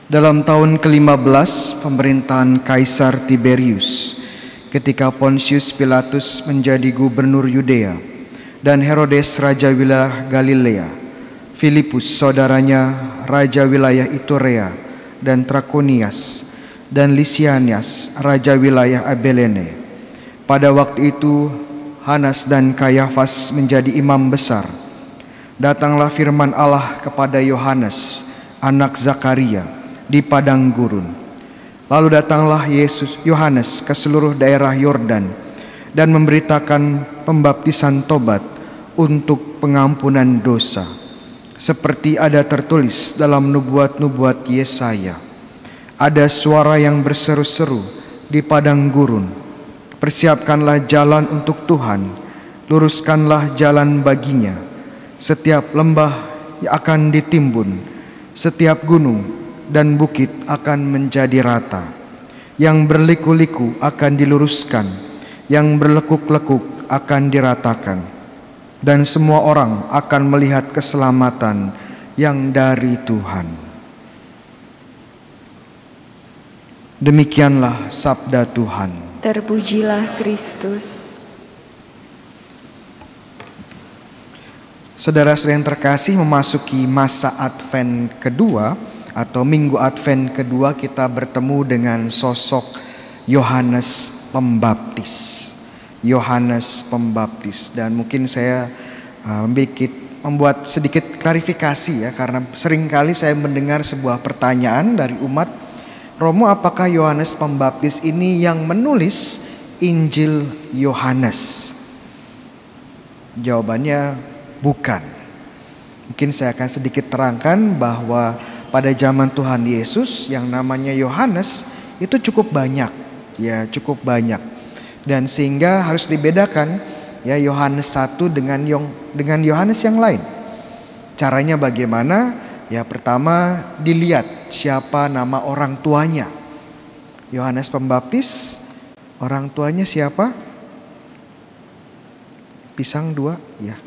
Dalam tahun ke-15 pemerintahan Kaisar Tiberius, ketika Pontius Pilatus menjadi gubernur Yudea dan Herodes raja wilayah Galilea, Filipus saudaranya raja wilayah Iturea dan Trakonias, dan Lisianias raja wilayah Abilene. Pada waktu itu Hanas dan Kayafas menjadi imam besar. Datanglah firman Allah kepada Yohanes, anak Zakaria, di padang gurun. Lalu datanglah Yohanes ke seluruh daerah Yordan dan memberitakan pembaptisan tobat untuk pengampunan dosa, seperti ada tertulis dalam nubuat-nubuat Yesaya. Ada suara yang berseru-seru di padang gurun, persiapkanlah jalan untuk Tuhan, luruskanlah jalan baginya. Setiap lembah akan ditimbun, setiap gunung dan bukit akan menjadi rata. Yang berliku-liku akan diluruskan, yang berlekuk-lekuk akan diratakan, dan semua orang akan melihat keselamatan yang dari Tuhan. Demikianlah sabda Tuhan. Terpujilah Kristus. Saudara-saudara yang terkasih, memasuki masa Advent kedua atau Minggu Advent kedua, kita bertemu dengan sosok Yohanes Pembaptis. Yohanes Pembaptis, dan mungkin saya membuat sedikit klarifikasi ya, karena seringkali saya mendengar sebuah pertanyaan dari umat, Romo, apakah Yohanes Pembaptis ini yang menulis Injil Yohanes? Jawabannya bukan. Mungkin saya akan sedikit terangkan bahwa pada zaman Tuhan Yesus yang namanya Yohanes itu cukup banyak, ya cukup banyak, dan sehingga harus dibedakan ya Yohanes 1 dengan Yohanes yang lain. Caranya bagaimana? Ya pertama dilihat siapa nama orang tuanya. Yohanes Pembaptis, orang tuanya siapa? Pisang 2 ya.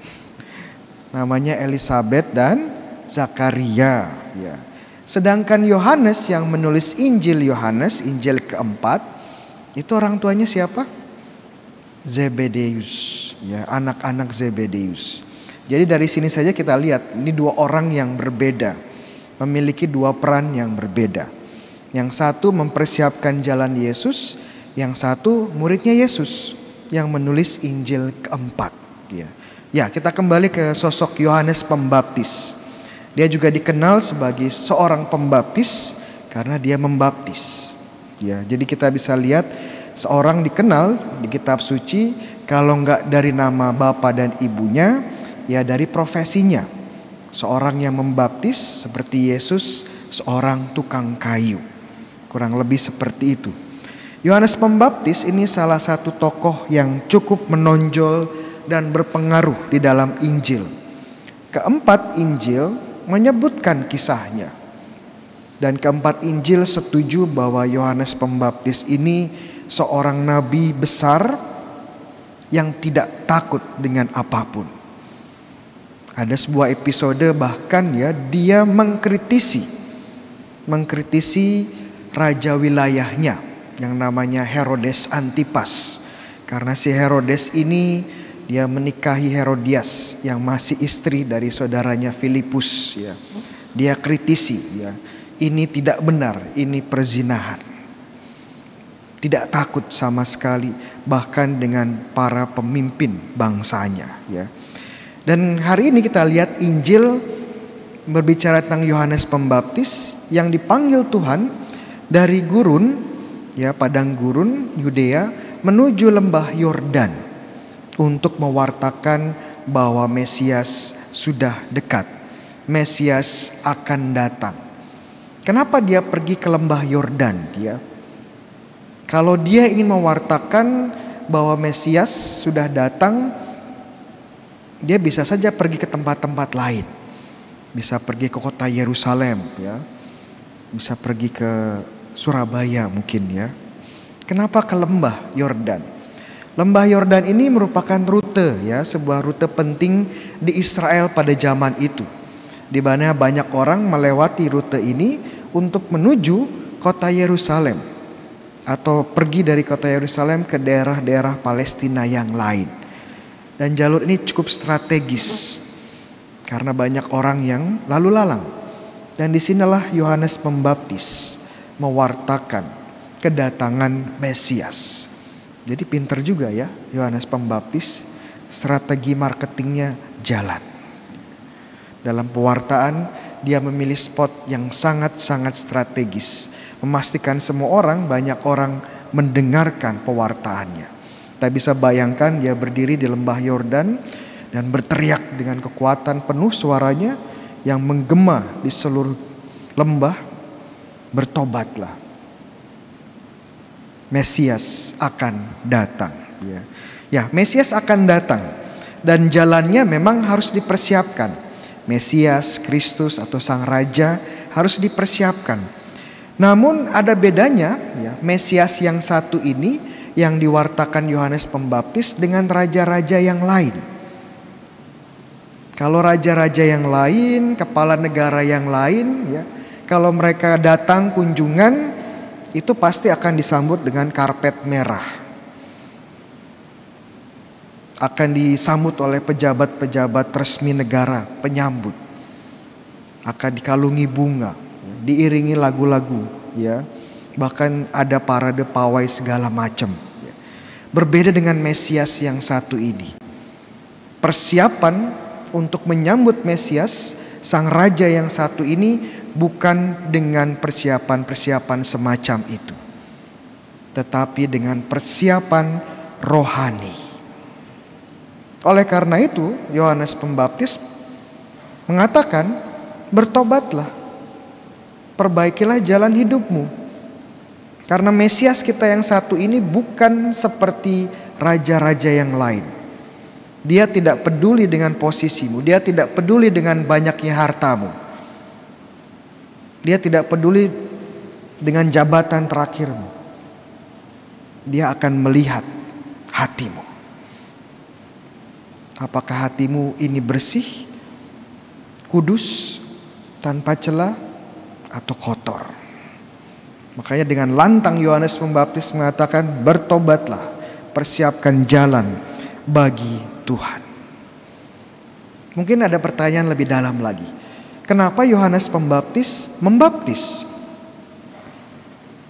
Namanya Elisabet dan Zakaria ya. Sedangkan Yohanes yang menulis Injil Yohanes, Injil keempat, itu orang tuanya siapa? Zebedeus, ya, anak-anak Zebedeus. Jadi dari sini saja kita lihat ini dua orang yang berbeda, memiliki dua peran yang berbeda. Yang satu mempersiapkan jalan Yesus, yang satu muridnya Yesus yang menulis Injil keempat. Ya, kita kembali ke sosok Yohanes Pembaptis. Dia juga dikenal sebagai seorang pembaptis karena dia membaptis. Ya, jadi kita bisa lihat seorang dikenal di kitab suci kalau enggak dari nama bapa dan ibunya, ya dari profesinya. Seorang yang membaptis seperti Yesus, seorang tukang kayu. Kurang lebih seperti itu. Yohanes Pembaptis ini salah satu tokoh yang cukup menonjol dan berpengaruh di dalam Injil. Keempat Injil menyebutkan kisahnya. Dan keempat Injil setuju bahwa Yohanes Pembaptis ini seorang nabi besar yang tidak takut dengan apapun. Ada sebuah episode bahkan ya dia mengkritisi raja wilayahnya yang namanya Herodes Antipas. Karena si Herodes ini dia menikahi Herodias yang masih istri dari saudaranya Filipus ya. Dia kritisi ya. Ini tidak benar, ini perzinahan. Tidak takut sama sekali bahkan dengan para pemimpin bangsanya ya. Dan hari ini kita lihat Injil berbicara tentang Yohanes Pembaptis yang dipanggil Tuhan dari gurun ya, padang gurun Yudea menuju lembah Yordan untuk mewartakan bahwa Mesias sudah dekat. Mesias akan datang. Kenapa dia pergi ke lembah Yordan? Kalau dia ingin mewartakan bahwa Mesias sudah datang, dia bisa saja pergi ke tempat-tempat lain. Bisa pergi ke kota Yerusalem ya. Bisa pergi ke Surabaya mungkin ya. Kenapa ke lembah Yordan? Lembah Yordan ini merupakan rute ya, sebuah rute penting di Israel pada zaman itu. Di mana banyak orang melewati rute ini untuk menuju kota Yerusalem atau pergi dari kota Yerusalem ke daerah-daerah Palestina yang lain. Dan jalur ini cukup strategis karena banyak orang yang lalu lalang. Dan disinilah Yohanes Pembaptis mewartakan kedatangan Mesias. Jadi pinter juga ya Yohanes Pembaptis, strategi marketingnya jalan. Dalam pewartaan dia memilih spot yang sangat-sangat strategis, memastikan semua orang, banyak orang mendengarkan pewartaannya. Kita bisa bayangkan dia berdiri di lembah Yordan dan berteriak dengan kekuatan penuh suaranya yang menggema di seluruh lembah, bertobatlah. Mesias akan datang. Ya, Mesias akan datang dan jalannya memang harus dipersiapkan. Mesias, Kristus atau Sang Raja harus dipersiapkan. Namun ada bedanya ya, Mesias yang satu ini yang diwartakan Yohanes Pembaptis dengan raja-raja yang lain. Kalau raja-raja yang lain, kepala negara yang lain ya, kalau mereka datang kunjungan itu pasti akan disambut dengan karpet merah. Akan disambut oleh pejabat-pejabat resmi negara, penyambut. Akan dikalungi bunga, diiringi lagu-lagu, ya. Bahkan ada parade pawai segala macam. Ya. Berbeda dengan Mesias yang satu ini. Persiapan untuk menyambut Mesias, Sang Raja yang satu ini bukan dengan persiapan-persiapan semacam itu. Tetapi dengan persiapan rohani. Oleh karena itu, Yohanes Pembaptis mengatakan, bertobatlah, perbaikilah jalan hidupmu. Karena Mesias kita yang satu ini bukan seperti raja-raja yang lain. Dia tidak peduli dengan posisimu, dia tidak peduli dengan banyaknya hartamu. Dia tidak peduli dengan jabatan terakhirmu. Dia akan melihat hatimu. Apakah hatimu ini bersih, kudus, tanpa celah, atau kotor? Makanya dengan lantang Yohanes Pembaptis mengatakan, bertobatlah, persiapkan jalan bagi Tuhan. Mungkin ada pertanyaan lebih dalam lagi. Kenapa Yohanes Pembaptis membaptis?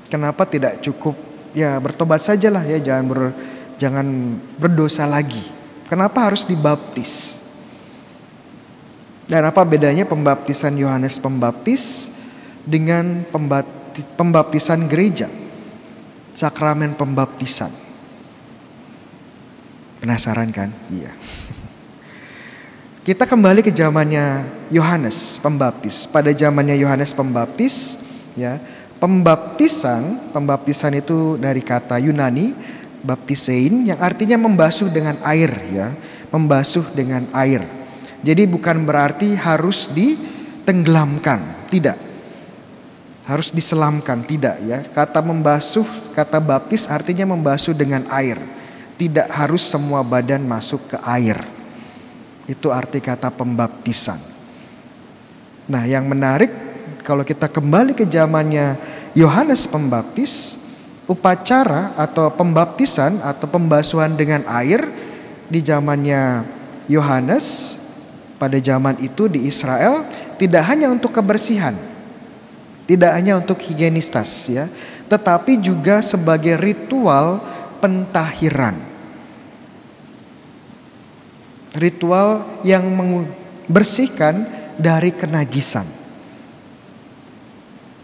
Kenapa tidak cukup ya bertobat sajalah ya, jangan berdosa lagi? Kenapa harus dibaptis? Dan apa bedanya pembaptisan Yohanes Pembaptis dengan pembaptisan gereja? Sakramen pembaptisan. Penasaran kan? Iya. Kita kembali ke zamannya Yohanes Pembaptis. Pada zamannya Yohanes Pembaptis, ya, pembaptisan itu dari kata Yunani baptisein yang artinya membasuh dengan air, ya, membasuh dengan air. Jadi bukan berarti harus ditenggelamkan, tidak. Harus diselamkan, tidak, ya. Kata membasuh, kata baptis artinya membasuh dengan air. Tidak harus semua badan masuk ke air. Itu arti kata pembaptisan. Nah, yang menarik kalau kita kembali ke zamannya Yohanes Pembaptis, upacara atau pembaptisan atau pembasuhan dengan air di zamannya Yohanes pada zaman itu di Israel tidak hanya untuk kebersihan, tidak hanya untuk higienistas, ya, tetapi juga sebagai ritual pentahiran. Ritual yang membersihkan dari kenajisan.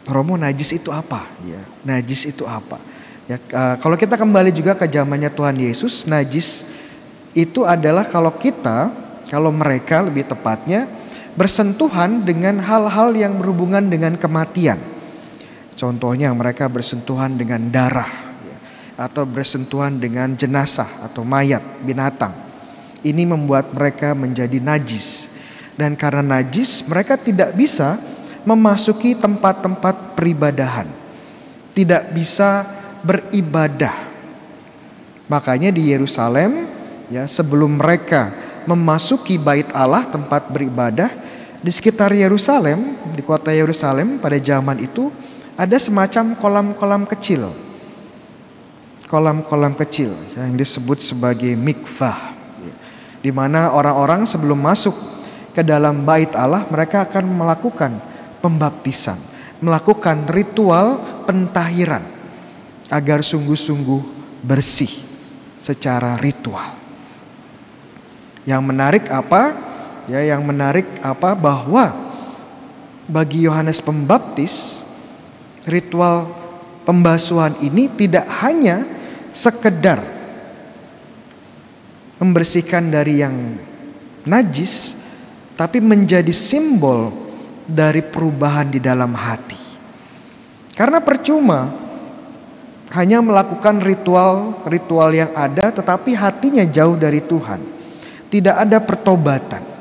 Romo, najis itu apa? Ya, najis itu apa? Ya, kalau kita kembali juga ke zamannya Tuhan Yesus, najis itu adalah kalau mereka lebih tepatnya bersentuhan dengan hal-hal yang berhubungan dengan kematian. Contohnya mereka bersentuhan dengan darah, ya, atau bersentuhan dengan jenazah atau mayat binatang. Ini membuat mereka menjadi najis. Dan karena najis, mereka tidak bisa memasuki tempat-tempat peribadahan. Tidak bisa beribadah. Makanya di Yerusalem, ya, sebelum mereka memasuki bait Allah tempat beribadah, Di sekitar Yerusalem, di kota Yerusalem pada zaman itu ada semacam kolam-kolam kecil. Kolam-kolam kecil yang disebut sebagai mikvah. Di mana orang-orang sebelum masuk ke dalam bait Allah, mereka akan melakukan pembaptisan, melakukan ritual pentahiran agar sungguh-sungguh bersih secara ritual. Yang menarik apa? Yang menarik apa? Bahwa bagi Yohanes Pembaptis, ritual pembasuhan ini tidak hanya sekedar membersihkan dari yang najis, tapi menjadi simbol dari perubahan di dalam hati. Karena percuma hanya melakukan ritual yang ada, tetapi hatinya jauh dari Tuhan. Tidak ada pertobatan.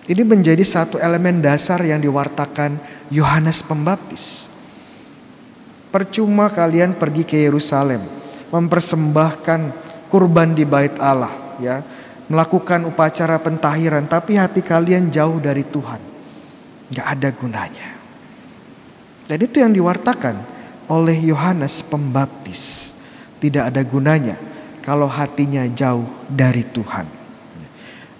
Ini menjadi satu elemen dasar yang diwartakan Yohanes Pembaptis. Percuma kalian pergi ke Yerusalem, mempersembahkan kurban di bait Allah, ya, melakukan upacara pentahiran, tapi hati kalian jauh dari Tuhan. Gak ada gunanya. Dan itu yang diwartakan oleh Yohanes Pembaptis. Tidak ada gunanya kalau hatinya jauh dari Tuhan.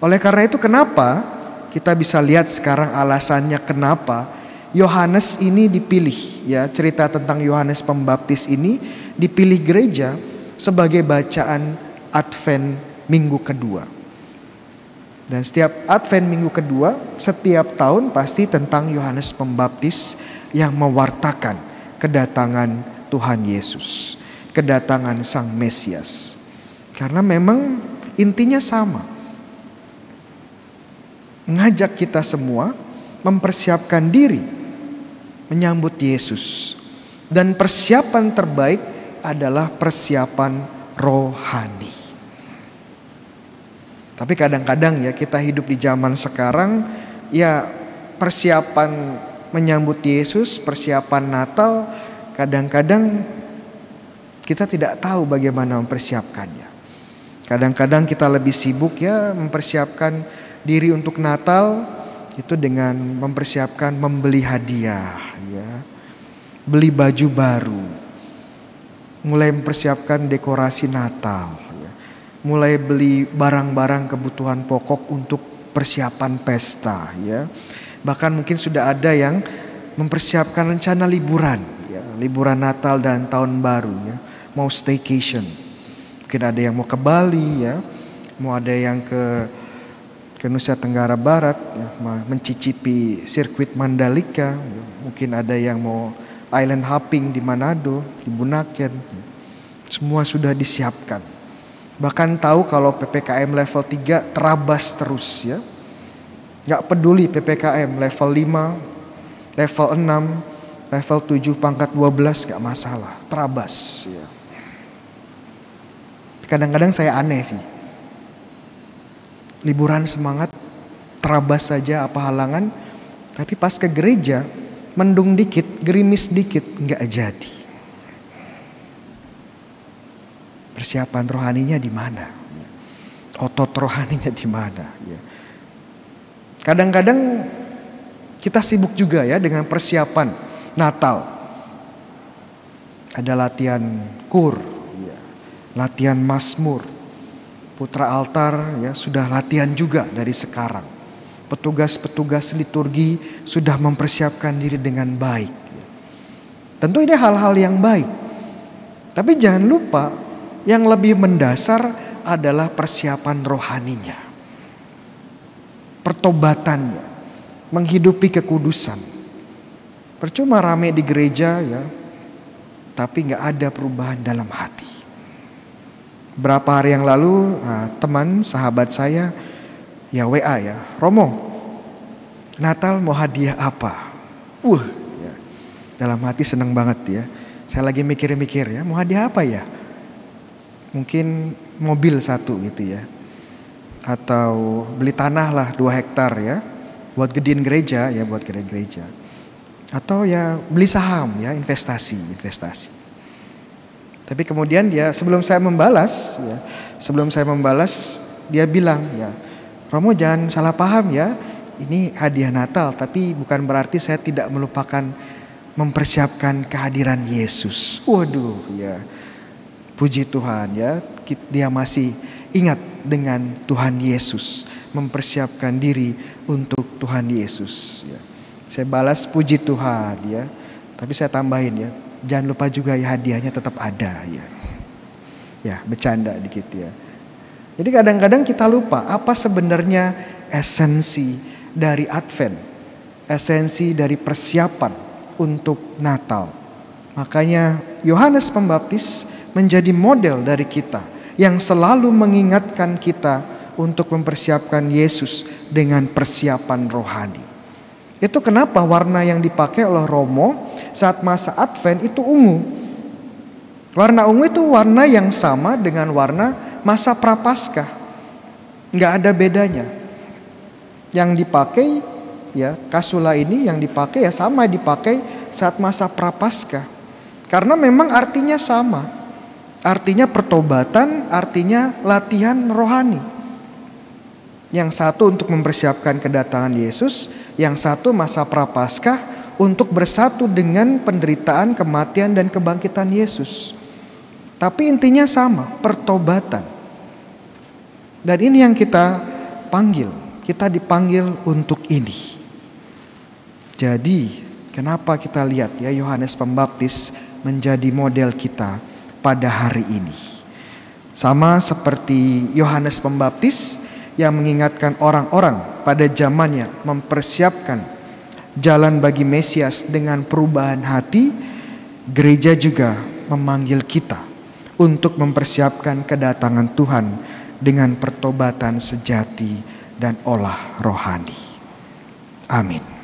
Oleh karena itu kenapa kita bisa lihat sekarang alasannya kenapa Yohanes ini dipilih, ya, cerita tentang Yohanes Pembaptis ini dipilih gereja sebagai bacaan Advent minggu kedua. Dan setiap Advent minggu kedua, setiap tahun pasti tentang Yohanes Pembaptis yang mewartakan kedatangan Tuhan Yesus, kedatangan Sang Mesias. Karena memang intinya sama. Mengajak kita semua mempersiapkan diri menyambut Yesus. Dan persiapan terbaik adalah persiapan rohani. Tapi kadang-kadang ya kita hidup di zaman sekarang, ya persiapan menyambut Yesus, persiapan Natal, kadang-kadang kita tidak tahu bagaimana mempersiapkannya. Kadang-kadang kita lebih sibuk ya mempersiapkan diri untuk Natal itu dengan mempersiapkan membeli hadiah, ya, beli baju baru, mulai mempersiapkan dekorasi Natal, ya, mulai beli barang-barang kebutuhan pokok untuk persiapan pesta, ya. Bahkan mungkin sudah ada yang mempersiapkan rencana liburan, ya, liburan Natal dan Tahun Baru, ya, mau staycation. Mungkin ada yang mau ke Bali, ya, mau ada yang ke Nusa Tenggara Barat, ya, mencicipi sirkuit Mandalika. Mungkin ada yang mau island hopping di Manado, di Bunaken. Semua sudah disiapkan. Bahkan tahu kalau PPKM level 3 terabas terus, ya. Gak peduli PPKM level 5, level 6, level 7, pangkat 12 gak masalah, terabas, ya. Kadang-kadang saya aneh sih. Liburan semangat, terabas saja apa halangan, tapi pas ke gereja mendung dikit, gerimis dikit, nggak jadi. Persiapan rohaninya di mana? Otot rohaninya di mana? Ya. Kadang-kadang kita sibuk juga ya dengan persiapan Natal. Ada latihan kur, ya, latihan mazmur. Putra altar ya sudah latihan juga dari sekarang. Petugas-petugas liturgi sudah mempersiapkan diri dengan baik. Tentu ini hal-hal yang baik. Tapi jangan lupa yang lebih mendasar adalah persiapan rohaninya. Pertobatannya, menghidupi kekudusan. Percuma rame di gereja ya, tapi gak ada perubahan dalam hati. Berapa hari yang lalu teman sahabat saya ya WA ya, Romo, Natal mau hadiah apa? Ya, dalam hati seneng banget ya. Saya lagi mikir-mikir ya, mau hadiah apa ya? Mungkin mobil 1 gitu ya, atau beli tanah lah 2 hektar ya, buat gedein gereja ya, buat gedein gereja. Atau ya beli saham ya, investasi. Tapi kemudian dia sebelum saya membalas dia bilang ya, Romo jangan salah paham ya, ini hadiah Natal, tapi bukan berarti saya tidak melupakan mempersiapkan kehadiran Yesus. Waduh, ya. Puji Tuhan ya, dia masih ingat dengan Tuhan Yesus, mempersiapkan diri untuk Tuhan Yesus ya. Saya balas puji Tuhan ya. Tapi saya tambahin ya, jangan lupa juga ya hadiahnya tetap ada ya. Ya, bercanda dikit ya. Jadi kadang-kadang kita lupa apa sebenarnya esensi dari Advent, esensi dari persiapan untuk Natal. Makanya Yohanes Pembaptis menjadi model dari kita yang selalu mengingatkan kita untuk mempersiapkan Yesus dengan persiapan rohani. Itu kenapa warna yang dipakai oleh Romo saat masa Advent itu ungu. Warna ungu itu warna yang sama dengan warna masa Prapaskah. Nggak ada bedanya. Yang dipakai ya kasula ini yang dipakai ya sama dipakai saat masa Prapaskah. Karena memang artinya sama. Artinya pertobatan, artinya latihan rohani. Yang satu untuk mempersiapkan kedatangan Yesus, yang satu masa Prapaskah untuk bersatu dengan penderitaan, kematian dan kebangkitan Yesus. Tapi intinya sama, pertobatan. Dan ini yang kita panggil, kita dipanggil untuk ini. Jadi, kenapa kita lihat ya Yohanes Pembaptis menjadi model kita pada hari ini. Sama seperti Yohanes Pembaptis yang mengingatkan orang-orang pada zamannya mempersiapkan jalan bagi Mesias dengan perubahan hati, gereja juga memanggil kita untuk mempersiapkan kedatangan Tuhan dengan pertobatan sejati dan olah rohani. Amin.